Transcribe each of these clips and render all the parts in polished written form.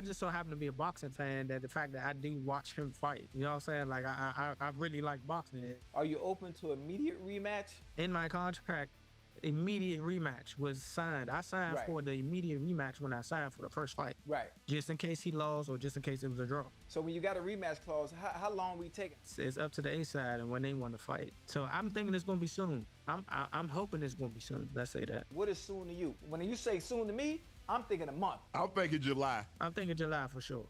I just so happen to be a boxing fan that the fact that I do watch him fight, you know what I'm saying? Like I really like boxing. Are you open to immediate rematch? In my contract, immediate rematch was signed. I signed Right. for the immediate rematch when I signed for the first fight, Right. just in case he lost or just in case it was a draw. So when you got a rematch clause, how long we taking? It's up to the A side and when they want to fight. So I'm thinking it's gonna be soon. I'm hoping it's gonna be soon. Let's say that. What is soon to you? When you say soon to me, I'm thinking a month. I'm thinking July. I'm thinking July for sure.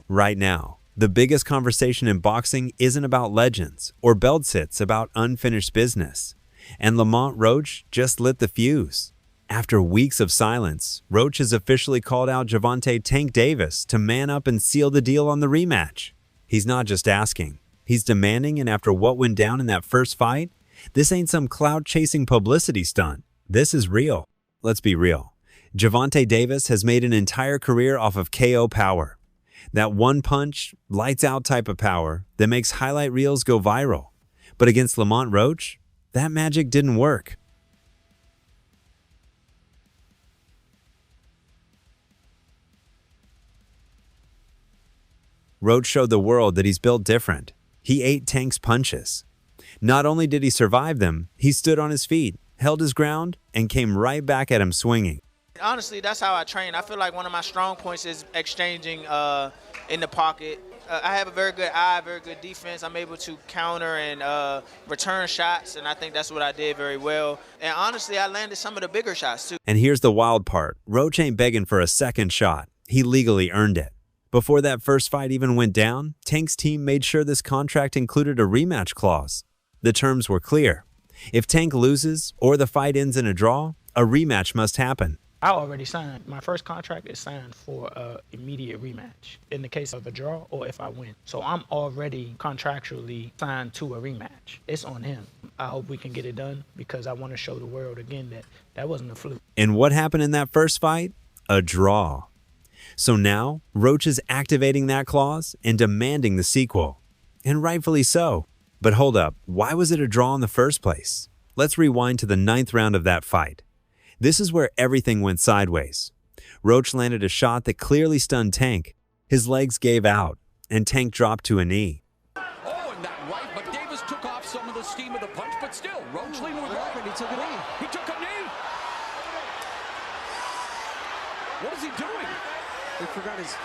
Right now, the biggest conversation in boxing isn't about legends or belts, it's about unfinished business. And Lamont Roach just lit the fuse. After weeks of silence, Roach has officially called out Gervonta Tank Davis to man up and seal the deal on the rematch. He's not just asking, he's demanding, and after what went down in that first fight, this ain't some cloud-chasing publicity stunt. This is real. Let's be real. Gervonta Davis has made an entire career off of KO power. That one punch, lights out type of power that makes highlight reels go viral. But against Lamont Roach, that magic didn't work. Roach showed the world that he's built different. He ate Tank's punches. Not only did he survive them, he stood on his feet, held his ground, and came right back at him swinging. Honestly, that's how I train. I feel like one of my strong points is exchanging in the pocket. I have a very good eye, very good defense. I'm able to counter and return shots, and I think that's what I did very well. And honestly, I landed some of the bigger shots too. And here's the wild part. Roach ain't begging for a second shot. He legally earned it. Before that first fight even went down, Tank's team made sure this contract included a rematch clause. The terms were clear. If Tank loses or the fight ends in a draw, a rematch must happen. I already signed. My first contract is signed for an immediate rematch in the case of a draw or if I win. So I'm already contractually signed to a rematch. It's on him. I hope we can get it done because I want to show the world again that that wasn't a fluke. And what happened in that first fight? A draw. So now, Roach is activating that clause and demanding the sequel. And rightfully so. But hold up, why was it a draw in the first place? Let's rewind to the 9th round of that fight. This is where everything went sideways. Roach landed a shot that clearly stunned Tank. His legs gave out, and Tank dropped to a knee. Oh, and that right, but Davis took off some of the steam of the punch, but still, Roach leaned with right, and he took a knee. He took a knee. What is he doing? He forgot his...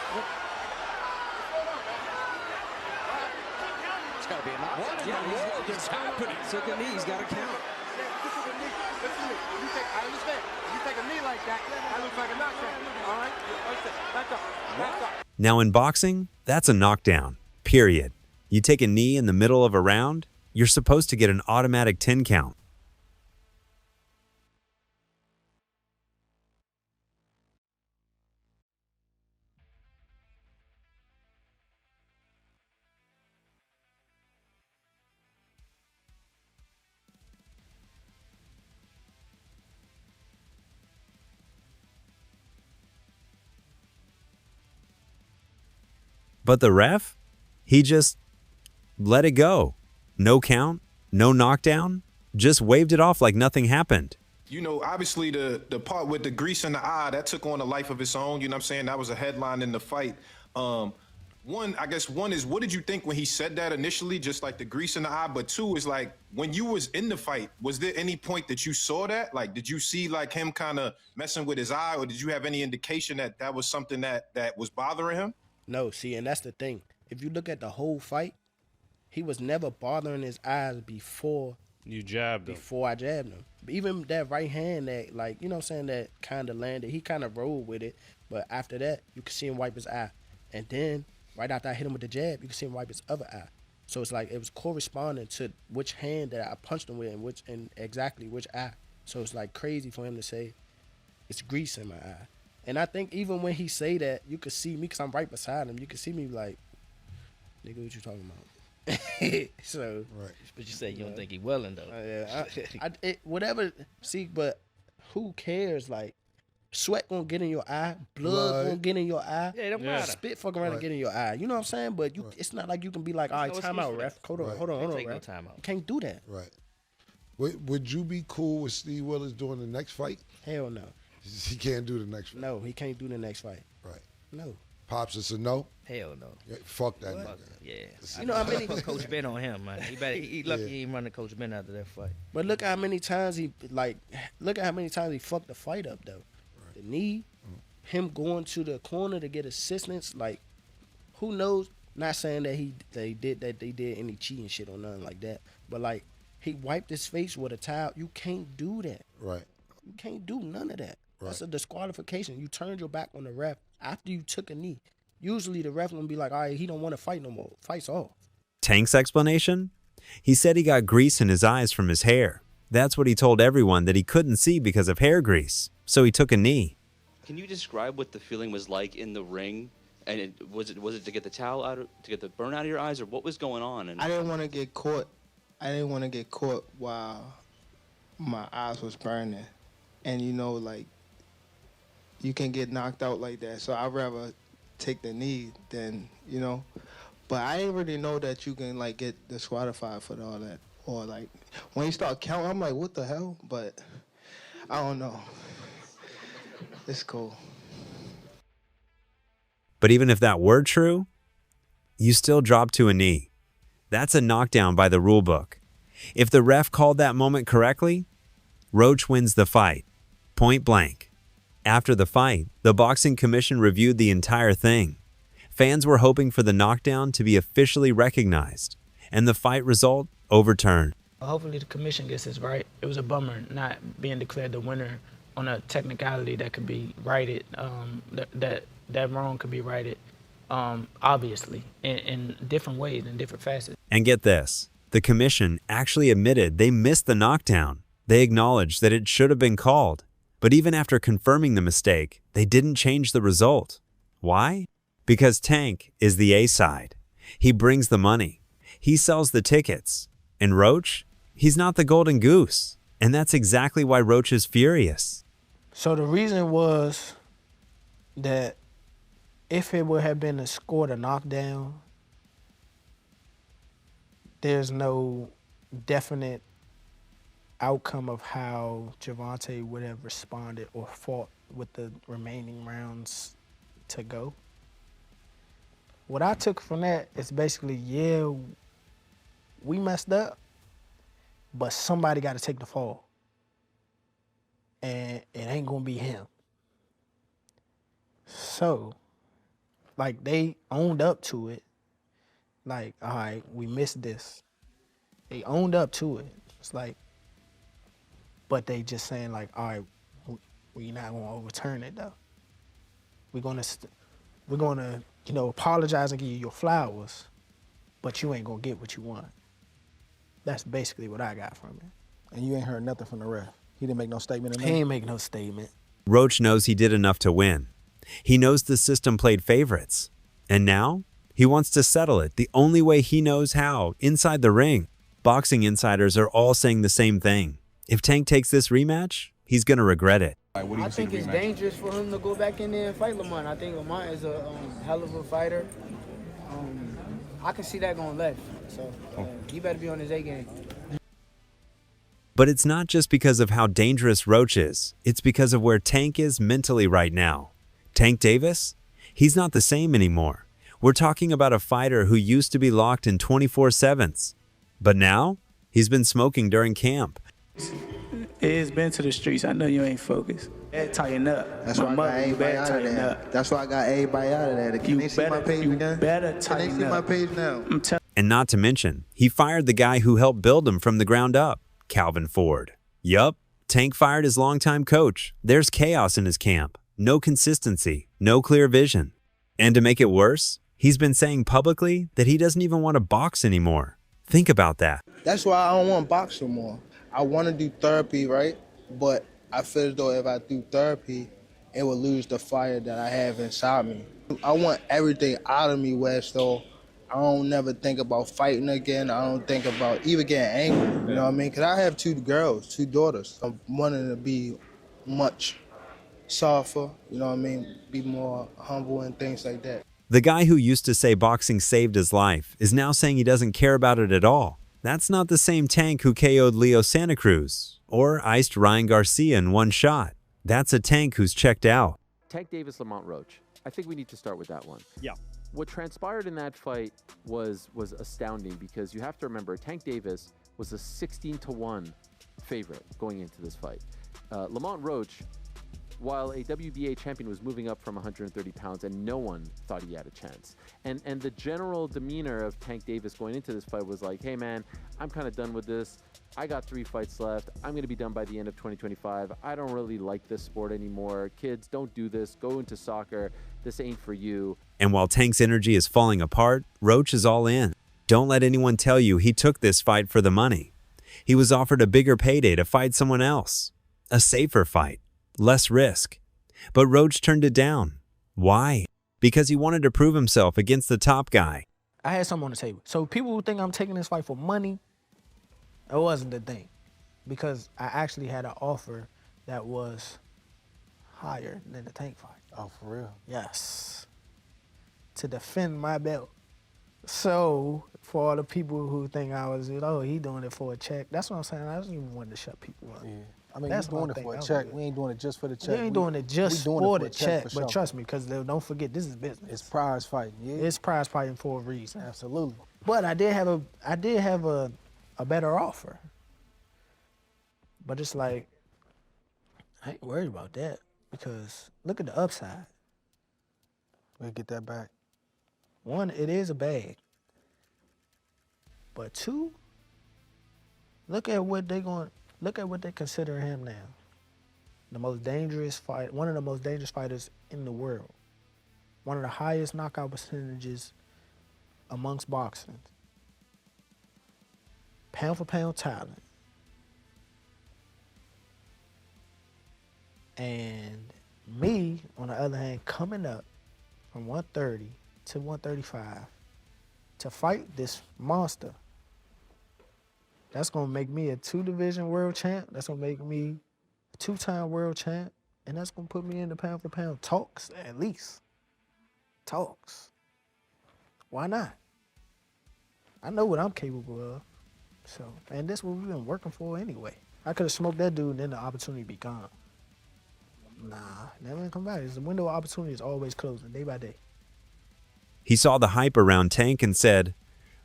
It's got to be a knock. What in the world is happening? Took a knee, he's got to count. I understand. You take a knee like that, that looks like a knockdown. All right? Back up. Back up. Now in boxing, that's a knockdown, period. You take a knee in the middle of a round, you're supposed to get an automatic 10 count. But the ref, he just let it go. No count, no knockdown, just waved it off like nothing happened. You know, obviously the part with the grease in the eye, that took on a life of its own. You know what I'm saying? That was a headline in the fight. One is, what did you think when he said that initially, just like the grease in the eye? But two is like, when you was in the fight, was there any point that you saw that? Like, did you see like him kind of messing with his eye, or did you have any indication that that was something that was bothering him? No, see, and that's the thing. If you look at the whole fight, he was never bothering his eyes before you jabbed him. Before I jabbed him. Even that right hand that, like, you know what I'm saying, that kind of landed, he kind of rolled with it. But after that, you could see him wipe his eye. And then, right after I hit him with the jab, you could see him wipe his other eye. So it's like it was corresponding to which hand that I punched him with and exactly which eye. So it's like crazy for him to say, it's grease in my eye. And I think even when he say that, you could see me, because I'm right beside him, you could see me like, nigga, what you talking about? So, Right. But you say you don't think he willing though. whatever. See, but who cares? Like, sweat gonna get in your eye, blood gonna get in your eye. Yeah, it don't matter. Spit fuck around and get in your eye. You know what I'm saying? But it's not like you can be like, all right, no time excuse out, for ref. that. Hold on, Take no ref. time out. You can't do that. Right. Would you be cool with Steve Willis doing the next fight? Hell no. He can't do the next fight. No, he can't do the next fight. Right. No. Pops, it's a no? Hell no. Yeah, fuck that nigga. Yeah. You know how many put Coach Ben on him, man. He lucky he ain't running Coach Ben after that fight. But look how many times he fucked the fight up though. Right. The knee, him going to the corner to get assistance, like who knows? Not saying that they did any cheating shit or nothing like that. But like he wiped his face with a towel. You can't do that. Right. You can't do none of that. Right. That's a disqualification. You turned your back on the ref after you took a knee. Usually the ref gonna be like, all right, he don't want to fight no more. Fight's off. Tank's explanation? He said he got grease in his eyes from his hair. That's what he told everyone that he couldn't see because of hair grease. So he took a knee. Can you describe what the feeling was like in the ring? And was it to get the towel out, to get the burn out of your eyes, or what was going on? And I didn't want to get caught. I didn't want to get caught while my eyes was burning, and you know, like you can get knocked out like that. So I'd rather take the knee than But I didn't really know that you can like get disqualified for all that, or like when you start counting, I'm like, what the hell? But I don't know. It's cool. But even if that were true, you still drop to a knee. That's a knockdown by the rule book. If the ref called that moment correctly, Roach wins the fight, point blank. After the fight, the Boxing Commission reviewed the entire thing. Fans were hoping for the knockdown to be officially recognized, and the fight result overturned. Hopefully the commission gets this right. It was a bummer not being declared the winner on a technicality that could be righted, that wrong could be righted, obviously, in different ways, in different facets. And get this, the commission actually admitted they missed the knockdown. They acknowledged that it should have been called. But even after confirming the mistake, they didn't change the result. Why? Because Tank is the A side. He brings the money. He sells the tickets. And Roach? He's not the golden goose. And that's exactly why Roach is furious. So the reason was that if it would have been a score to knockdown, there's no definite outcome of how Gervonta would have responded or fought with the remaining rounds to go. What I took from that is basically, yeah, we messed up, but somebody got to take the fall. And it ain't going to be him. So, like, they owned up to it. Like, all right, we missed this. They owned up to it. It's like, but they just saying like, all right, we're not going to overturn it though. We're going to, apologize and give you your flowers, but you ain't going to get what you want. That's basically what I got from it. And you ain't heard nothing from the ref? He didn't make no statement? He ain't make no statement. Roach knows he did enough to win. He knows the system played favorites. And now, he wants to settle it the only way he knows how, inside the ring. Boxing insiders are all saying the same thing. If Tank takes this rematch, he's going to regret it. I think it's dangerous for him to go back in there and fight Lamont. I think Lamont is a hell of a fighter. I can see that going left. So he better be on his A game. But it's not just because of how dangerous Roach is. It's because of where Tank is mentally right now. Tank Davis? He's not the same anymore. We're talking about a fighter who used to be locked in 24/7s. But now, he's been smoking during camp. It's been to the streets. I know you ain't focused. Better tighten up. That's why I got everybody out of there. That's why I got everybody out of there. Can they see my page again? Better tighten up. Can they see my page now? And not to mention, he fired the guy who helped build him from the ground up, Calvin Ford. Yup, Tank fired his longtime coach. There's chaos in his camp. No consistency, no clear vision. And to make it worse, he's been saying publicly that he doesn't even want to box anymore. Think about that. That's why I don't want to box no more. I want to do therapy, right? But I feel as though if I do therapy, it will lose the fire that I have inside me. I want everything out of me where so I don't never think about fighting again. I don't think about even getting angry. You know what I mean? Because I have 2 girls, 2 daughters. I'm wanting to be much softer, you know what I mean? Be more humble and things like that. The guy who used to say boxing saved his life is now saying he doesn't care about it at all. That's not the same Tank who KO'd Leo Santa Cruz or iced Ryan Garcia in one shot. That's a Tank who's checked out. Tank Davis, Lamont Roach. I think we need to start with that one. Yeah. What transpired in that fight was astounding because you have to remember Tank Davis was a 16-1 favorite going into this fight. Lamont Roach, while a WBA champion, was moving up from 130 pounds and no one thought he had a chance. And the general demeanor of Tank Davis going into this fight was like, hey man, I'm kind of done with this. I got 3 fights left. I'm going to be done by the end of 2025. I don't really like this sport anymore. Kids, don't do this. Go into soccer. This ain't for you. And while Tank's energy is falling apart, Roach is all in. Don't let anyone tell you he took this fight for the money. He was offered a bigger payday to fight someone else. A safer fight. Less risk. But Roach turned it down. Why? Because he wanted to prove himself against the top guy. I had something on the table. So people who think I'm taking this fight for money, it wasn't the thing. Because I actually had an offer that was higher than the Tank fight. Oh, for real? Yes. To defend my belt. So, for all the people who think I was, oh, he doing it for a check, that's what I'm saying. I just even wanted to shut people up. Yeah. I mean, that's we doing it for a check. We ain't doing it just for the check. We ain't doing it just for the check, but sure. trust me, because don't forget, this is business. It's prize fighting, yeah. It's prize fighting for a reason. Absolutely. But I did have a better offer. But it's like, I ain't worried about that because look at the upside. We'll get that back. 1, it is a bag. But 2, look at what they consider him now. The most dangerous fight, one of the most dangerous fighters in the world. One of the highest knockout percentages amongst boxing. Pound for pound talent. And me, on the other hand, coming up from 130 to 135 to fight this monster. That's going to make me a 2-division world champ. That's going to make me a 2-time world champ. And that's going to put me in the pound for pound talks, at least. Talks. Why not? I know what I'm capable of. So, and this is what we've been working for anyway. I could have smoked that dude and then the opportunity be gone. Nah, never gonna come back. The window of opportunity is always closing, day by day. He saw the hype around Tank and said,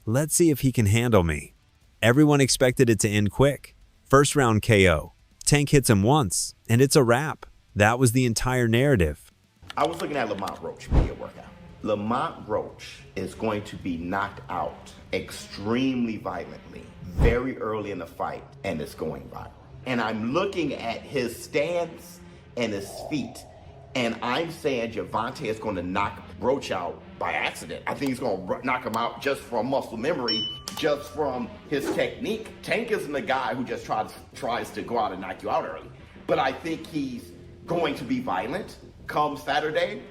let's see if he can handle me. Everyone expected it to end quick. First round KO. Tank hits him once, and it's a wrap. That was the entire narrative. I was looking at Lamont Roach media workout. Lamont Roach is going to be knocked out extremely violently very early in the fight, and it's going viral. And I'm looking at his stance and his feet, and I'm saying Gervonta is going to knock Roach out by accident. I think he's going to knock him out just from muscle memory, just from his technique. Tank isn't the guy who just tries to go out and knock you out early. But I think he's going to be violent come Saturday.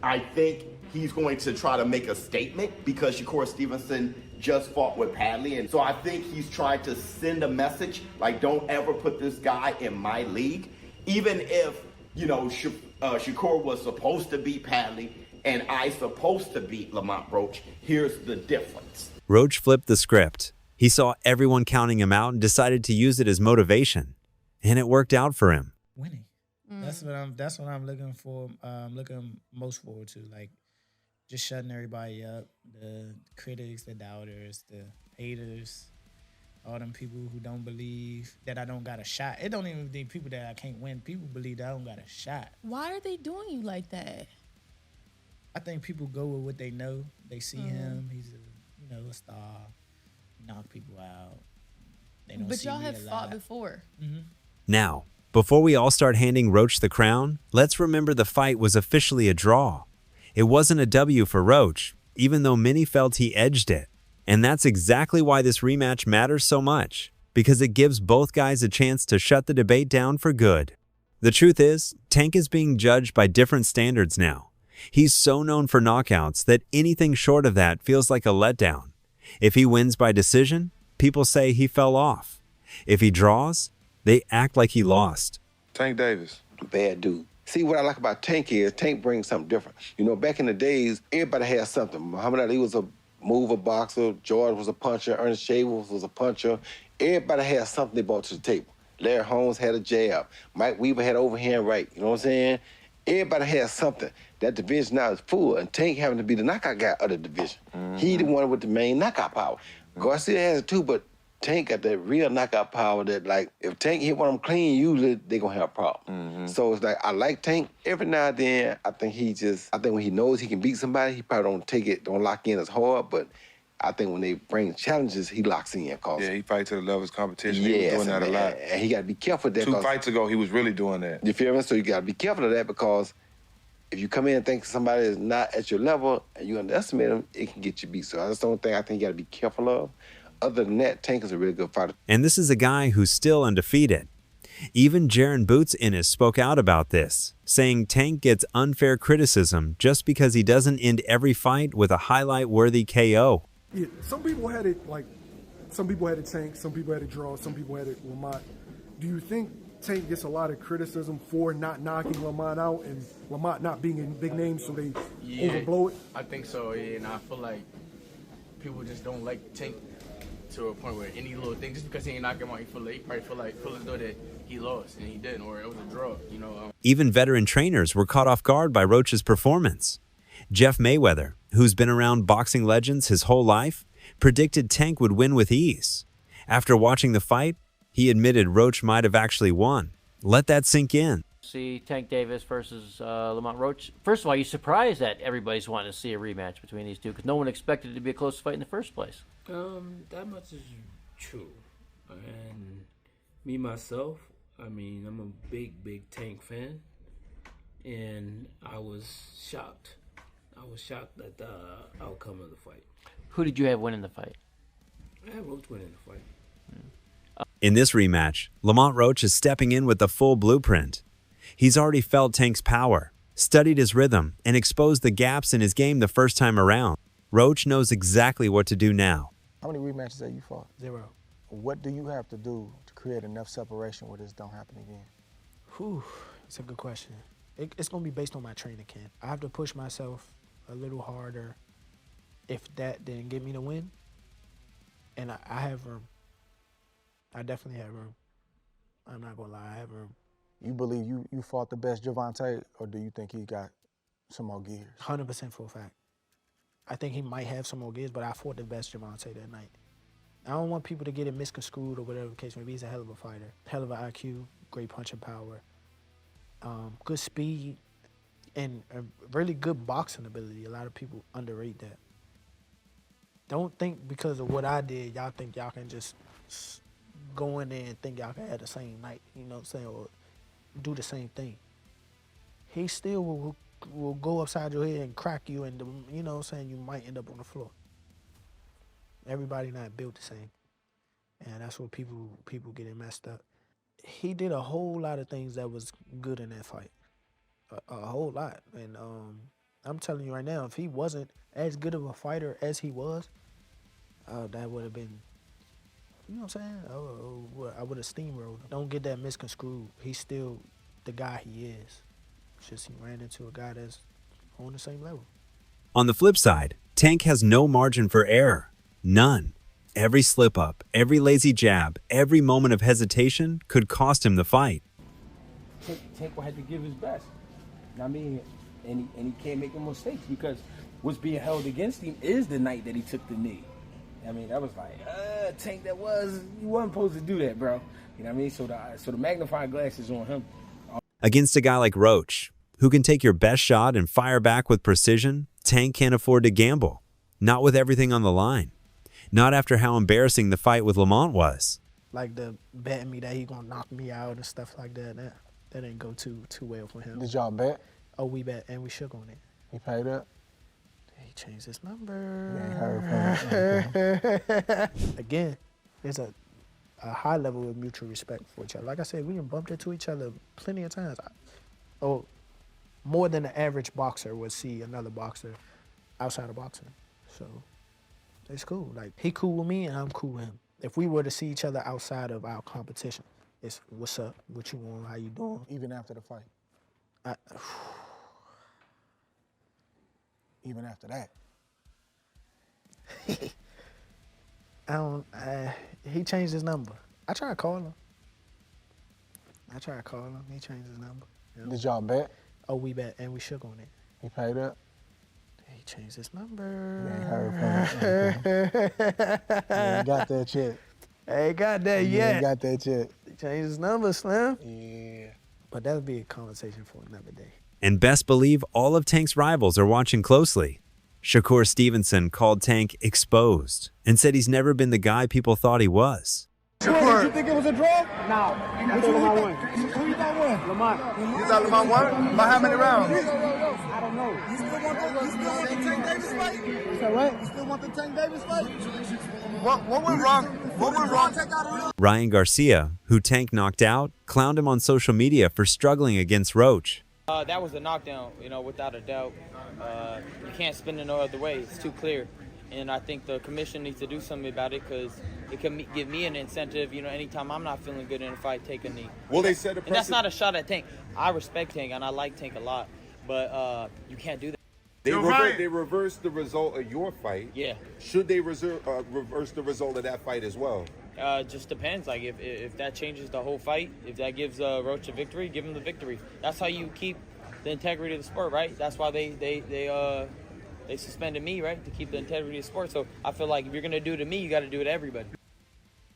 I think he's going to try to make a statement because Shakur Stevenson just fought with Padley. And so I think he's trying to send a message like, don't ever put this guy in my league. Even if, you know, Shakur was supposed to beat Padley and I supposed to beat Lamont Roach, here's the difference. Roach flipped the script. He saw everyone counting him out and decided to use it as motivation. And it worked out for him. Winning. That's what I'm looking for. Looking most forward to. Like, just shutting everybody up. The critics, the doubters, the haters, all them people who don't believe that I don't got a shot. It don't even be people that I can't win. People believe that I don't got a shot. Why are they doing you like that? I think people go with what they know. They see him. He's a star. Knock people out. They don't But see y'all me have a fought lot. before. Now, before we all start handing Roach the crown, let's remember the fight was officially a draw. It wasn't a W for Roach, even though many felt he edged it. And that's exactly why this rematch matters so much, because it gives both guys a chance to shut the debate down for good. The truth is, Tank is being judged by different standards now, He's so known for knockouts that anything short of that feels like a letdown. If he wins by decision, people say he fell off. If he draws, they act like he lost. Tank Davis. Bad dude. See, what I like about Tank is Tank brings something different. You know, back in the days, everybody had something. Muhammad Ali was a mover boxer. George was a puncher. Ernest Shavers was a puncher. Everybody had something they brought to the table. Larry Holmes had a jab. Mike Weaver had overhand right. You know what I'm saying? Everybody has something. That division now is full, and Tank having to be the knockout guy of the division. He the one with the main knockout power. Garcia has it too, but Tank got that real knockout power that, like, if Tank hit one of them clean, usually they gonna have a problem. So it's like, I like Tank. Every now and then, I think when he knows he can beat somebody, he probably don't lock in as hard, but I think when they bring challenges, he locks in. Yeah, he fights to the level of his competition. Yes, He was doing that a lot. And he gotta be careful of that. 2 fights ago, he was really doing that. You feel me? So you gotta be careful of that, because if you come in and think somebody is not at your level and you underestimate them, it can get you beat. So that's the only thing I think you gotta be careful of. Other than that, Tank is a really good fighter. And this is a guy who's still undefeated. Even Jaron Boots Ennis spoke out about this, saying Tank gets unfair criticism just because he doesn't end every fight with a highlight-worthy KO. Yeah, some people had it Tank, some people had it draw, some people had it Lamont. Do you think Tank gets a lot of criticism for not knocking Lamont out and Lamont not being a big name, so they overblow it? I think so, yeah, and I feel like people just don't like Tank to a point where any little thing, just because he ain't knock him out, he probably feel as though that he lost, and he didn't, or it was a draw, you know. Even veteran trainers were caught off guard by Roach's performance. Jeff Mayweather, who's been around boxing legends his whole life, predicted Tank would win with ease. After watching the fight, he admitted Roach might have actually won. Let that sink in. See Tank Davis versus Lamont Roach. First of all, you surprised that everybody's wanting to see a rematch between these two, because no one expected it to be a close fight in the first place. That much is true. And me, myself, I mean, I'm a big Tank fan. And I was shocked. I was shocked at the outcome of the fight. Who did you have winning the fight? I had Roach winning the fight. In this rematch, Lamont Roach is stepping in with the full blueprint. He's already felt Tank's power, studied his rhythm, and exposed the gaps in his game the first time around. Roach knows exactly what to do now. How many rematches have you fought? 0. What do you have to do to create enough separation where this don't happen again? Whew, it's a good question. It's going to be based on my training camp. I have to push myself a little harder if that didn't get me the win. And I have room. I definitely have room. I'm not going to lie, I have room. You believe you fought the best Gervonta, or do you think he got some more gears? 100% for a fact. I think he might have some more gears, but I fought the best Gervonta that night. I don't want people to get it misconstrued or whatever the case may be. He's a hell of a fighter. Hell of an IQ, great punching power, good speed, and a really good boxing ability. A lot of people underrate that. Don't think because of what I did, y'all think y'all can just go in there and think y'all can have the same night, you know what I'm saying, or do the same thing. He still will go upside your head and crack you, and you know what I'm saying, you might end up on the floor. Everybody not built the same, and that's what people get it messed up. He did a whole lot of things that was good in that fight, a whole lot. And I'm telling you right now, if he wasn't as good of a fighter as he was, that would have been, you know what I'm saying? I would have steamrolled him. Don't get that misconstrued. He's still the guy he is. It's just he ran into a guy that's on the same level. On the flip side, Tank has no margin for error. None. Every slip-up, every lazy jab, every moment of hesitation could cost him the fight. Tank had to give his best. I mean, and he can't make no mistakes, because what's being held against him is the night that he took the knee. I mean, that was like, Tank, you wasn't supposed to do that, bro. You know what I mean? So the magnifying glass is on him. Against a guy like Roach, who can take your best shot and fire back with precision, Tank can't afford to gamble. Not with everything on the line. Not after how embarrassing the fight with Lamont was. Like the betting me that he gonna knock me out and stuff like that. That didn't go too well for him. Did y'all bet? Oh, we bet, and we shook on it. He paid up? He changed his number. You ain't heard from him. Again, there's a high level of mutual respect for each other. Like I said, we done bumped into each other plenty of times. more than the average boxer would see another boxer outside of boxing. So it's cool. Like, he cool with me and I'm cool with him. If we were to see each other outside of our competition, it's what's up, what you want, how you doing. Even after the fight. Even after that. He changed his number. I tried to call him. He changed his number. You know? Did y'all bet? Oh, we bet, and we shook on it. He paid up? He changed his number. You ain't heard from him. You ain't got that check. I ain't got that You yet. ain't got that check. He changed his number, Slim. Yeah. But that'll be a conversation for another day. And best believe all of Tank's rivals are watching closely. Shakur Stevenson called Tank exposed and said he's never been the guy people thought he was. Shakur, did you think it was a draw? No. I thought Lamont won. Who you thought won? Lamont. You thought Lamont won? By how many rounds? I don't know. You still want the Tank Davis fight? You said what? You still want the Tank Davis fight? What went wrong? What went wrong? Ryan Garcia, who Tank knocked out, clowned him on social media for struggling against Roach. That was a knockdown, without a doubt. You can't spin it no other way. It's too clear. And I think the commission needs to do something about it because it can give me an incentive, anytime I'm not feeling good in a fight, take a knee. Well, they said and that's not a shot at Tank. I respect Tank and I like Tank a lot, but you can't do that. They reversed the result of your fight. Yeah. Should they reverse the result of that fight as well? Just depends. Like if that changes the whole fight, if that gives Roach a victory, give him the victory. That's how you keep the integrity of the sport, right? That's why they suspended me, right, to keep the integrity of the sport. So I feel like if you're gonna do it to me, you got to do it to everybody.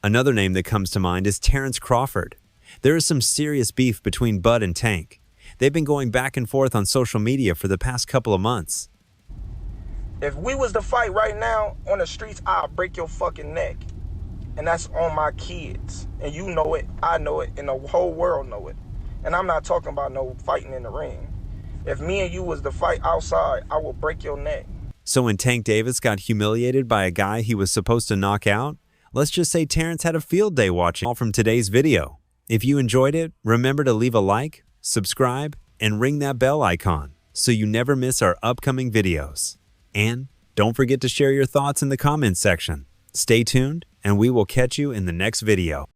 Another name that comes to mind is Terrence Crawford. There is some serious beef between Bud and Tank. They've been going back and forth on social media for the past couple of months. If we was to fight right now on the streets, I'll break your fucking neck. And that's on my kids. And you know it, I know it, and the whole world know it. And I'm not talking about no fighting in the ring. If me and you was to fight outside, I will break your neck. So when Tank Davis got humiliated by a guy he was supposed to knock out, let's just say Terrence had a field day watching all from today's video. If you enjoyed it, remember to leave a like, subscribe, and ring that bell icon so you never miss our upcoming videos. And don't forget to share your thoughts in the comments section. Stay tuned, and we will catch you in the next video.